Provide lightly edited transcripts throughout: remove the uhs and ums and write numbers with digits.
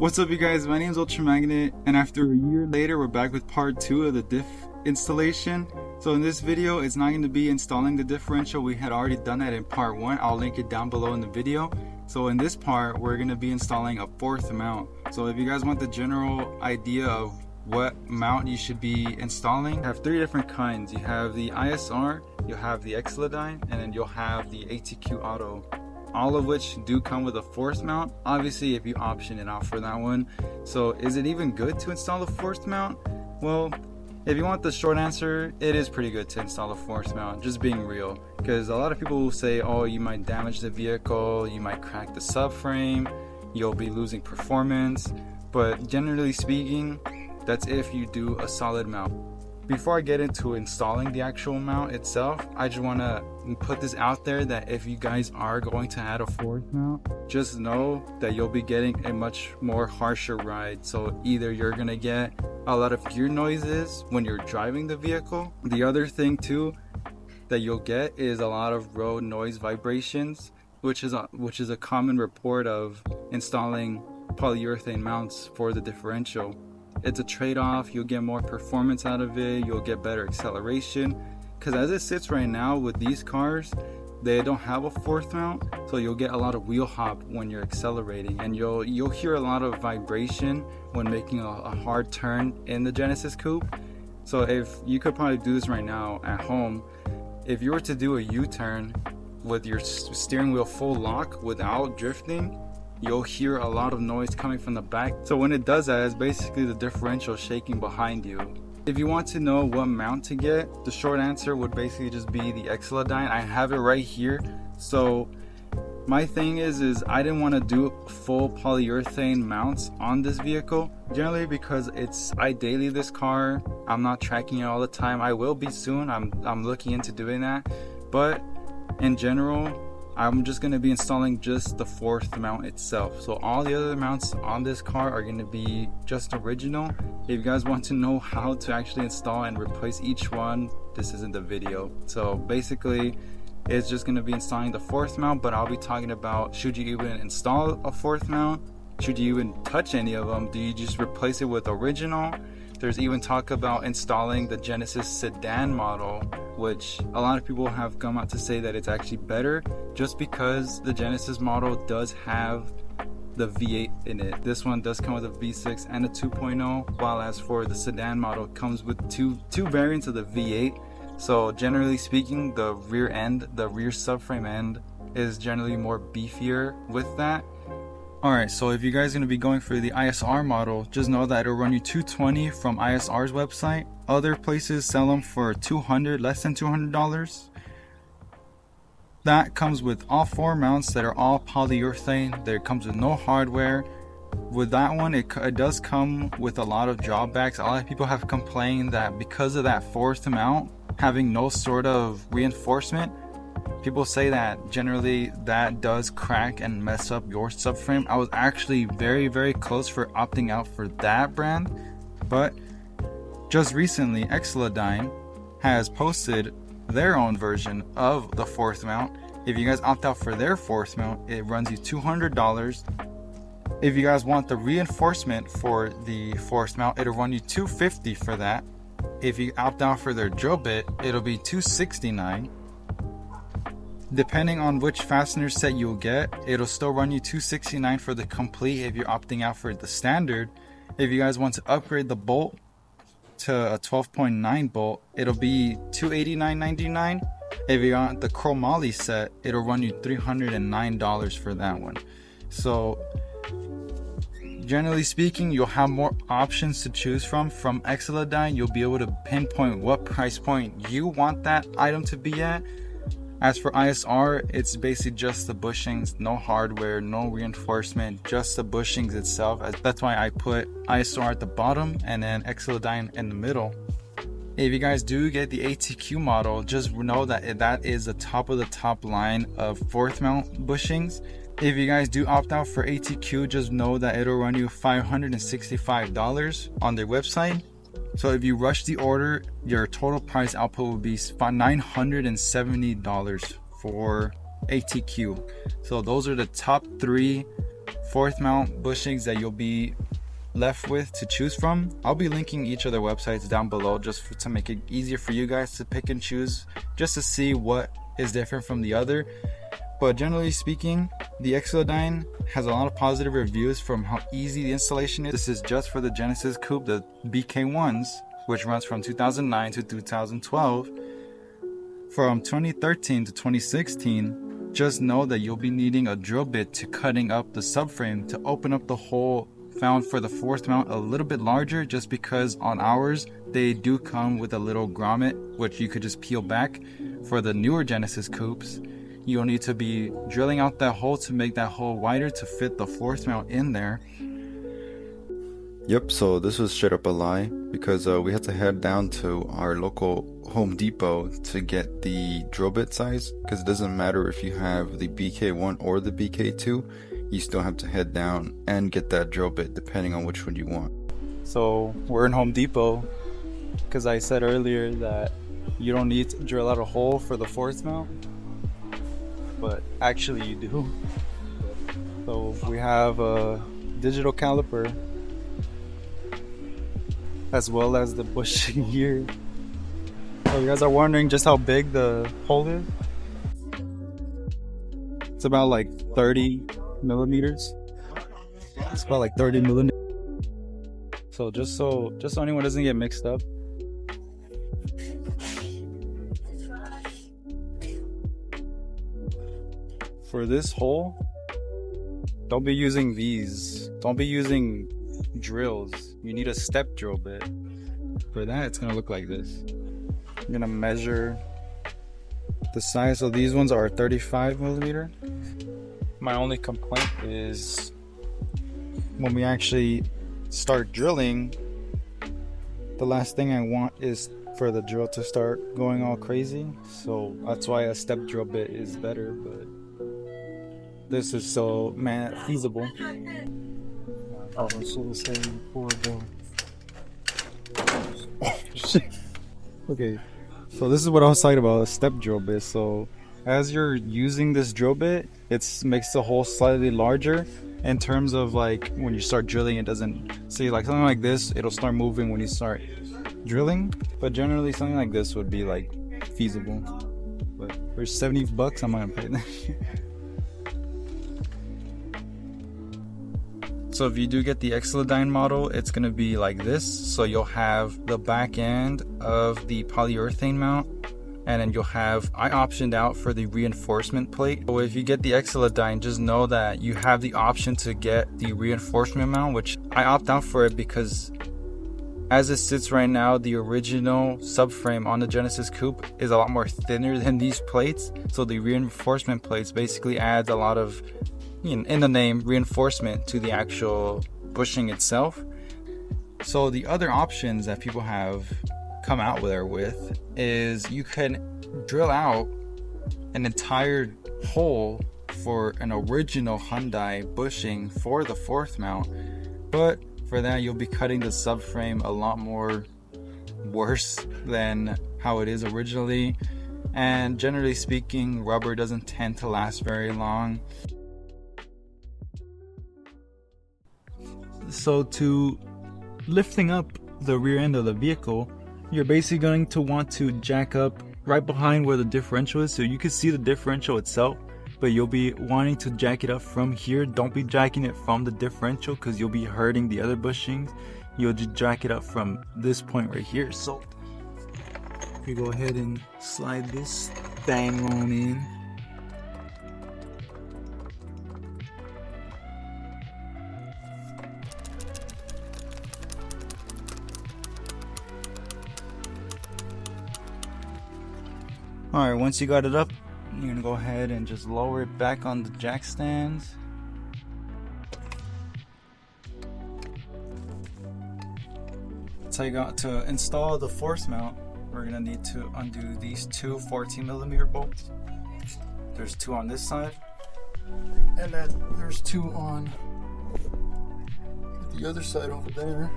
What's up, you guys? My name is Ultramagnet, and after a year later, we're back with part 2 of the Diff installation. So in this video, it's not going to be installing the differential. We had already done that in part 1. I'll link it down below in the video. So in this part, we're going to be installing a fourth mount. So if you guys want the general idea of what mount you should be installing, I have 3 different kinds. You have the ISR, you'll have the Excelodyne, and then you'll have the ATQ Auto. All of which do come with a fourth mount, obviously if you option it out for that one. So is it even good to install a fourth mount? Well, if you want the short answer, it is pretty good to install a fourth mount, just being real. Because a lot of people will say, oh, you might damage the vehicle, you might crack the subframe, you'll be losing performance. But generally speaking, that's if you do a solid mount. Before I get into installing the actual mount itself, I just want to put this out there that if you guys are going to add a fourth mount, just know that you'll be getting a much more harsher ride. So either you're going to get a lot of gear noises when you're driving the vehicle. The other thing too that you'll get is a lot of road noise vibrations, which is a common report of installing polyurethane mounts for the differential. It's a trade-off. You'll get more performance out of it, you'll get better acceleration, because as it sits right now with these cars, they don't have a fourth mount, so you'll get a lot of wheel hop when you're accelerating, and you'll hear a lot of vibration when making a hard turn in the Genesis Coupe. So if you could probably do this right now at home, if you were to do a U-turn with your steering wheel full lock without drifting, you'll hear a lot of noise coming from the back. So when it does that, it's basically the differential shaking behind you. If you want to know what mount to get, the short answer would basically just be the Excelodyne. I have it right here. So my thing is I didn't want to do full polyurethane mounts on this vehicle, generally because I daily this car. I'm not tracking it all the time. I will be soon. I'm looking into doing that, but in general, I'm just going to be installing just the fourth mount itself. So all the other mounts on this car are going to be just original. If you guys want to know how to actually install and replace each one, this isn't the video. So basically, it's just going to be installing the fourth mount, but I'll be talking about, should you even install a fourth mount? Should you even touch any of them? Do you just replace it with original? There's even talk about installing the Genesis sedan model, which a lot of people have come out to say that it's actually better just because the Genesis model does have the V8 in it. This one does come with a V6 and a 2.0, while as for the sedan model, it comes with two variants of the V8. So generally speaking, the rear subframe end is generally more beefier with that. Alright, so if you guys are going to be going for the ISR model, just know that it'll run you $220 from ISR's website. Other places sell them for $200, less than $200. That comes with all 4 mounts that are all polyurethane. There comes with no hardware. With that one, it does come with a lot of drawbacks. A lot of people have complained that because of that fourth mount having no sort of reinforcement, people say that generally that does crack and mess up your subframe. I was actually very, very close for opting out for that brand, but just recently Excelodyne has posted their own version of the fourth mount. If you guys opt out for their fourth mount, it runs you $200. If you guys want the reinforcement for the fourth mount, it'll run you $250 for that. If you opt out for their drill bit, it'll be $269. Depending on which fastener set you'll get, it'll still run you $269 for the complete if you're opting out for the standard. If you guys want to upgrade the bolt to a 12.9 bolt, it'll be $289.99. If you want the chromoly set, it'll run you $309 for that one. So generally speaking, you'll have more options to choose from Excelodyne. You'll be able to pinpoint what price point you want that item to be at. As for ISR, it's basically just the bushings, no hardware, no reinforcement, just the bushings itself. That's why I put ISR at the bottom and then Excelodyne in the middle. If you guys do get the ATQ model, just know that that is the top of the top line of fourth mount bushings. If you guys do opt out for ATQ, just know that it'll run you $565 on their website. So if you rush the order, your total price output will be $970 for ATQ. So those are the top 3 fourth mount bushings that you'll be left with to choose from. I'll be linking each of their websites down below just to make it easier for you guys to pick and choose, just to see what is different from the other. But generally speaking, the Exodyne has a lot of positive reviews from how easy the installation is. This is just for the Genesis Coupe, the BK1s, which runs from 2009 to 2012. From 2013 to 2016, just know that you'll be needing a drill bit to cutting up the subframe to open up the hole found for the fourth mount a little bit larger, just because on ours they do come with a little grommet which you could just peel back. For the newer Genesis Coupes, you'll need to be drilling out that hole to make that hole wider to fit the fourth mount in there. Yep, so this was straight up a lie, because we had to head down to our local Home Depot to get the drill bit size, because it doesn't matter if you have the BK1 or the BK2, you still have to head down and get that drill bit depending on which one you want. So we're in Home Depot because I said earlier that you don't need to drill out a hole for the fourth mount, but actually you do. So we have a digital caliper as well as the bushing here. So you guys are wondering just how big the hole is? It's about like 30 millimeters. It's about like 30 millimeters. So just so anyone doesn't get mixed up, for this hole, don't be using these. Don't be using drills. You need a step drill bit. For that, it's gonna look like this. I'm gonna measure the size. So these ones are 35 millimeter. My only complaint is when we actually start drilling, the last thing I want is for the drill to start going all crazy. So that's why a step drill bit is better, but this is so feasible. Oh, so the same for the... Oh shit. Okay, so this is what I was talking about, a step drill bit. So as you're using this drill bit, it makes the hole slightly larger in terms of like when you start drilling, it doesn't see like something like this, it'll start moving when you start drilling, but generally something like this would be like feasible. But for 70 bucks, I'm not gonna pay that. So if you do get the Exodyne model, it's going to be like this. So you'll have the back end of the polyurethane mount, and then you'll have, I optioned out for the reinforcement plate. So if you get the Exodyne, just know that you have the option to get the reinforcement mount, which I opt out for it because as it sits right now, the original subframe on the Genesis Coupe is a lot more thinner than these plates. So the reinforcement plates basically adds a lot of, in the name, reinforcement to the actual bushing itself. So the other options that people have come out with is you can drill out an entire hole for an original Hyundai bushing for the fourth mount, but for that you'll be cutting the subframe a lot more worse than how it is originally, and generally speaking, rubber doesn't tend to last very long. So to lifting up the rear end of the vehicle, you're basically going to want to jack up right behind where the differential is, so you can see the differential itself, but you'll be wanting to jack it up from here. Don't be jacking it from the differential because you'll be hurting the other bushings. You'll just jack it up from this point right here. So if you go ahead and slide this thing on in, alright, once you got it up, you're gonna go ahead and just lower it back on the jack stands. So you got to install the fourth mount. We're gonna need to undo these two 14mm bolts. There's two on this side, and then there's two on the other side over there.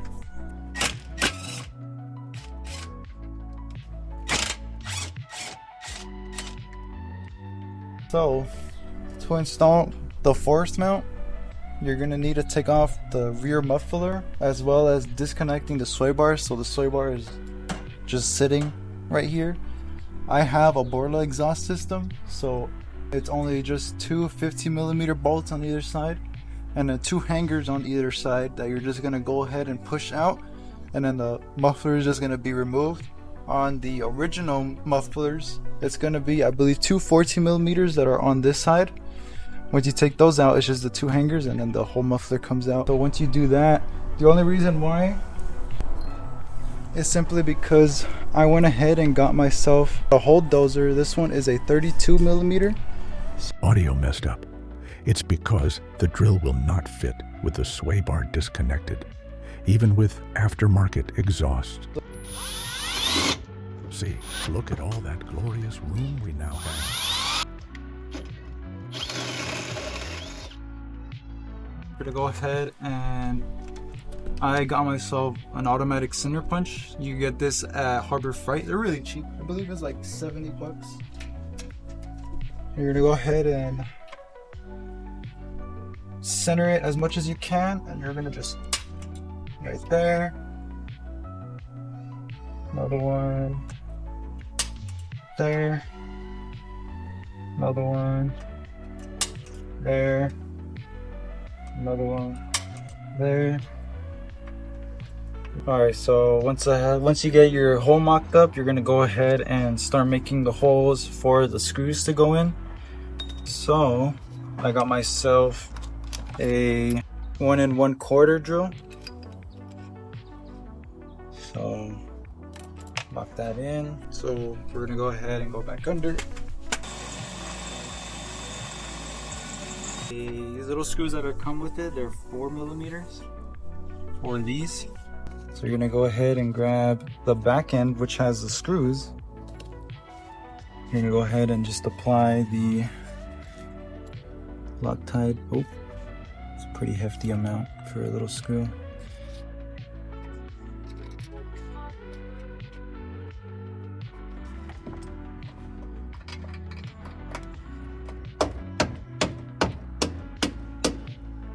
So to install the fourth mount, you're gonna need to take off the rear muffler as well as disconnecting the sway bar. So the sway bar is just sitting right here. I have a Borla exhaust system, so it's only just two 15mm bolts on either side and then two hangers on either side that you're just gonna go ahead and push out, and then the muffler is just gonna be removed. On the original mufflers, it's gonna be, I believe, two 14mm that are on this side. Once you take those out, it's just the two hangers and then the whole muffler comes out. So once you do that, the only reason why is simply because I went ahead and got myself a hole dozer. This one is a 32mm. Audio messed up. It's because the drill will not fit with the sway bar disconnected, even with aftermarket exhaust. See, look at all that glorious room we now have. I'm gonna go ahead and I got myself an automatic center punch. You get this at Harbor Freight. They're really cheap. I believe it's like 70 bucks. You're gonna go ahead and center it as much as you can, and you're gonna just right there. Another one there. Another one there. Another one there. Alright, so once you get your hole mocked up, you're gonna go ahead and start making the holes for the screws to go in. So I got myself a 1 1/4 drill. So lock that in. So we're gonna go ahead and go back under. These little screws that come with it, they're 4mm for these. So you're gonna go ahead and grab the back end, which has the screws. You're gonna go ahead and just apply the Loctite. Oh, it's a pretty hefty amount for a little screw.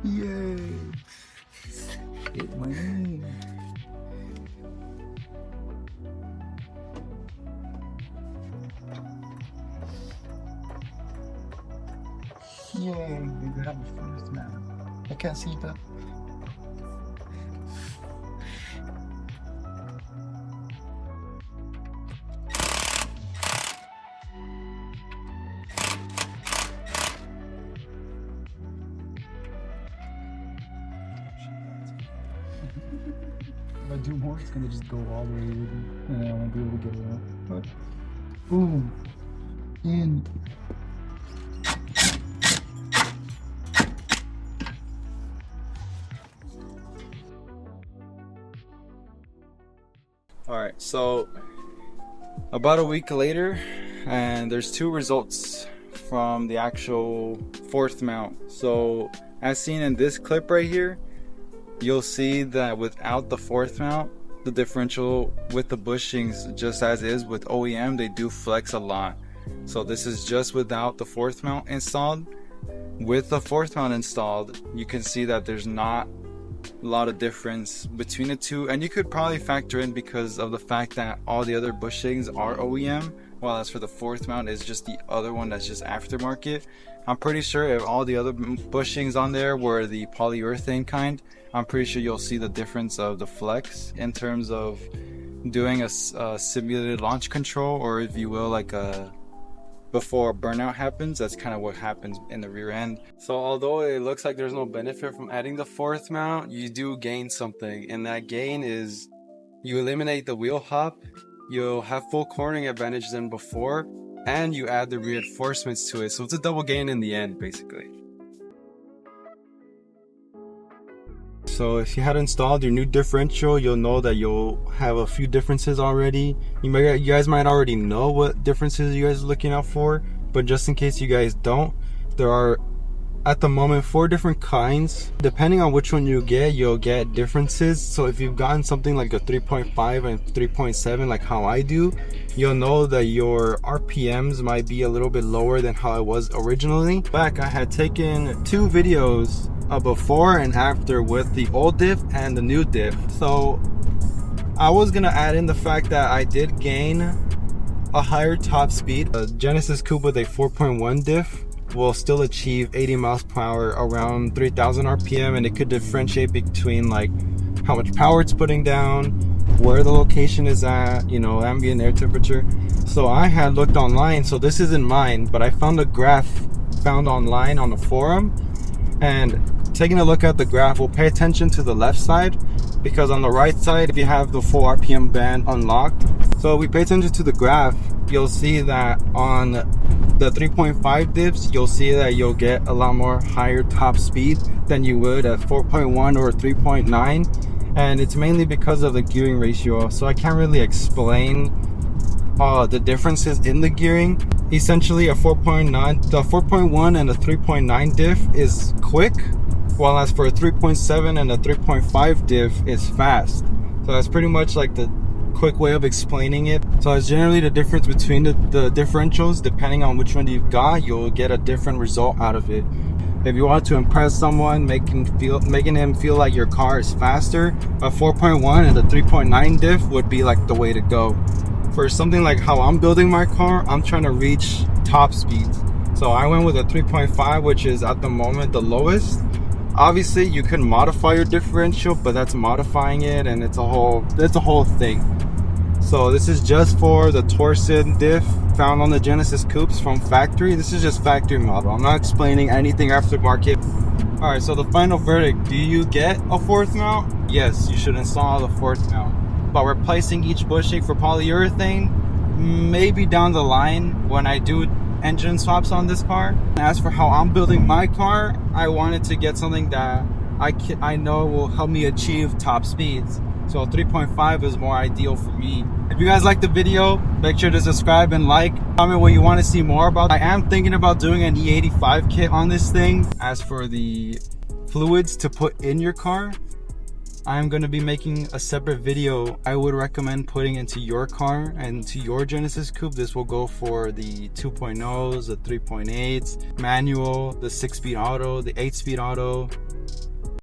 Yay! Hit my name. Yay, we got the first mount. I can't see that. If I do more, it's gonna just go all the way with me, and I won't be able to get it out. But boom, in. Alright, so about a week later, and there's two results from the actual fourth mount. So as seen in this clip right here, you'll see that without the fourth mount, the differential with the bushings, just as is with OEM, they do flex a lot. So this is just without the fourth mount installed. With the fourth mount installed, you can see that there's not a lot of difference between the two, and you could probably factor in because of the fact that all the other bushings are OEM, while as for the fourth mount is just the other one that's just aftermarket. I'm pretty sure if all the other bushings on there were the polyurethane kind, I'm pretty sure you'll see the difference of the flex in terms of doing a simulated launch control, or if you will, like a before burnout happens. That's kind of what happens in the rear end. So although it looks like there's no benefit from adding the fourth mount, you do gain something, and that gain is you eliminate the wheel hop, you'll have full cornering advantage than before, and you add the reinforcements to it. So it's a double gain in the end, basically. So if you had installed your new differential, you'll know that you'll have a few differences already. You guys might already know what differences you guys are looking out for, but just in case you guys don't, there are at the moment 4 different kinds. Depending on which one you get, you'll get differences. So if you've gotten something like a 3.5 and 3.7 like how I do, you'll know that your RPMs might be a little bit lower than how it was originally. Back, I had taken 2 videos, a before and after, with the old diff and the new diff. So I was gonna add in the fact that I did gain a higher top speed. The Genesis Coupe with a 4.1 diff will still achieve 80 miles per hour around 3000 RPM, and it could differentiate between like how much power it's putting down, where the location is at, you know, ambient air temperature. So I had looked online, so this isn't mine, but I found a graph found online on a forum, and taking a look at the graph, we'll pay attention to the left side, because on the right side, if you have the full RPM band unlocked, so we pay attention to the graph, you'll see that on the 3.5 dips, you'll see that you'll get a lot more higher top speed than you would at 4.1 or 3.9, and it's mainly because of the gearing ratio. So I can't really explain the differences in the gearing. Essentially, the 4.1 and the 3.9 diff is quick, while as for a 3.7 and a 3.5 diff is fast. So that's pretty much like the quick way of explaining it. So it's generally the difference between the differentials. Depending on which one you've got, you'll get a different result out of it. If you want to impress someone, making him feel like your car is faster, a 4.1 and a 3.9 diff would be like the way to go. For something like how I'm building my car, I'm trying to reach top speeds. So I went with a 3.5, which is at the moment the lowest. Obviously you can modify your differential, but that's modifying it, and it's a whole thing. So this is just for the Torsen diff found on the Genesis Coupes from factory. This is just factory model. I'm not explaining anything aftermarket. Alright, so the final verdict. Do you get a 4th mount? Yes, you should install the 4th mount. But replacing each bushing for polyurethane, maybe down the line when I do engine swaps on this car. As for how I'm building my car, I wanted to get something that I know will help me achieve top speeds. So 3.5 is more ideal for me. If you guys like the video, make sure to subscribe and like. Comment what you want to see more about. I am thinking about doing an E85 kit on this thing. As for the fluids to put in your car, I'm going to be making a separate video. I would recommend putting into your car and to your Genesis Coupe. This will go for the 2.0s, the 3.8s, manual, the 6-speed auto, the 8-speed auto,